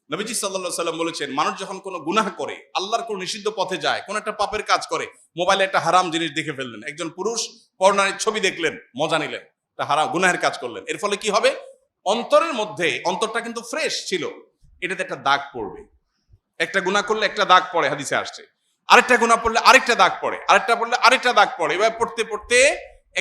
নবীজি সাল্লাল্লাহু আলাইহি ওয়াসাল্লাম বলেছেন, মানুষ যখন কোনো গুনাহ করে, আল্লাহর কোনো নিষিদ্ধ পথে যায়, কোন একটা পাপের কাজ করে, মোবাইলে একটা হারাম জিনিস দেখে ফেললেন, একজন পুরুষ পর্নোর ছবি দেখলেন, মজা নিলেন, তা হারাম গুনাহের কাজ করলেন, এর ফলে কি হবে? অন্তরের মধ্যে, অন্তরটা কিন্তু ফ্রেশ ছিল, এটাতে একটা দাগ পড়বে। একটা গুনাহ করলে একটা দাগ পড়ে, হাদিসে আসছে। আরেকটা গুনাহ পড়লে আরেকটা দাগ পড়ে, আরেকটা পড়লে আরেকটা দাগ পড়ে। এভাবে পড়তে পড়তে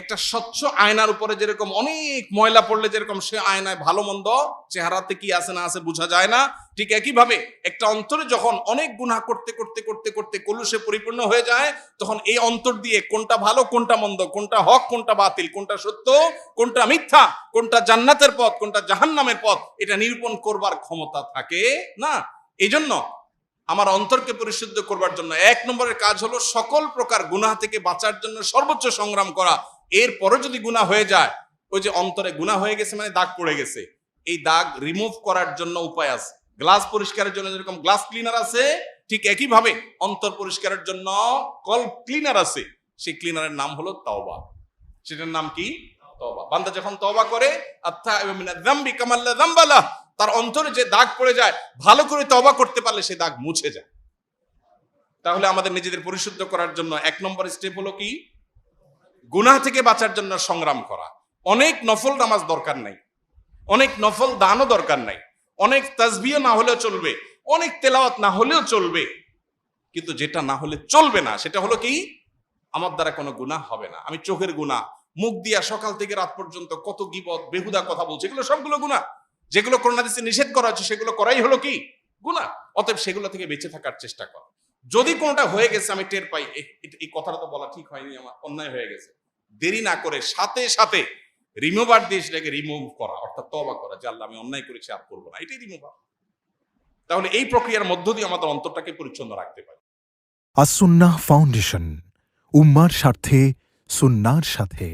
একটা স্বচ্ছ আয়নার উপরে যেরকম অনেক ময়লা পড়লে যেরকম সে আয়নায় ভালো মন্দ চেহারাতে কি আছে না আছে বোঝা যায় না, ঠিক একইভাবে একটা অন্তরে যখন অনেক গুনাহ করতে করতে করতে করতে কলুষে পরিপূর্ণ হয়ে যায়, তখন এই অন্তর দিয়ে কোনটা ভালো কোনটা মন্দ, কোনটা হক কোনটা বাতিল, কোনটা সত্য কোনটা মিথ্যা, কোনটা জান্নাতের পথ কোনটা জাহান্নামের পথ, এটা নিরূপণ করবার ক্ষমতা থাকে না। এই জন্য আমার অন্তরকে পরিশুদ্ধ করবার জন্য 1 নম্বরের কাজ হলো সকল প্রকার গুনাহ থেকে বাঁচার জন্য সর্বোচ্চ সংগ্রাম করা। এরপরে যদি গুনাহ হয়ে যায়, ওই যে অন্তরে গুনাহ হয়ে গেছে মানে দাগ পড়ে গেছে, এই দাগ রিমুভ করার জন্য উপায় আছে। গ্লাস পরিষ্কারের জন্য যেরকম গ্লাস ক্লিনার আছে, ঠিক একইভাবে অন্তর পরিষ্কারের জন্য কল্ব ক্লিনার আছে। সেই ক্লিনারের নাম হলো তওবা। সেটার নাম কি? তওবা। বান্দা যখন তওবা করে, আত্তাইবু মিনাজ যামবি কামা লা যামবা লাহ, তার অন্তরে যে দাগ পড়ে যায়, ভালো করে তওবা করতে পারলে সেই দাগ মুছে যায়। তাহলে আমাদের নিজেদের পরিশুদ্ধ করার জন্য 1 নম্বর স্টেপ হলো কি? গুনাহ থেকে বাঁচার জন্য সংগ্রাম করা। অনেক নফল নামাজ দরকার নাই, অনেক নফল দানও দরকার নাই, অনেক তাসবিহ না হলেও চলবে, অনেক তেলাওয়াত না হলেও চলবে, কিন্তু যেটা না হলে চলবে না সেটা হলো কি? আমার দ্বারা কোনো গুনাহ হবে না। আমি চোখের গুনাহ, মুখ দিয়া সকাল থেকে রাত পর্যন্ত কত গীবত বেহুদা কথা বলছি, এগুলো সবগুলো গুনাহ। যেগুলো কোরআন হাদিসে নিষেধ করা হচ্ছে সেগুলো করাই হলো কি? গুনাহ। অতএব সেগুলো থেকে বেঁচে থাকার চেষ্টা কর। যদি কোনোটা হয়ে গেছে আমি টের পাই, এই কথাটা তো বলা ঠিক হয়নি, আমার অন্যায় হয়ে গেছে, দেরি না করে সাথে সাথে রিমুভার দিয়ে সেটাকে রিমুভ করা, অর্থাৎ তওবা করা, যে আল্লাহ আমি অন্যায় করেছি আর করবো না, এটাই রিমুভার। তাহলে এই প্রক্রিয়ার মধ্য দিয়ে আমাদের অন্তরটাকে পরিচ্ছন্ন রাখতে পারি। আসুন্নাহ ফাউন্ডেশন, উম্মার স্বার্থে সুন্নাহর সাথে।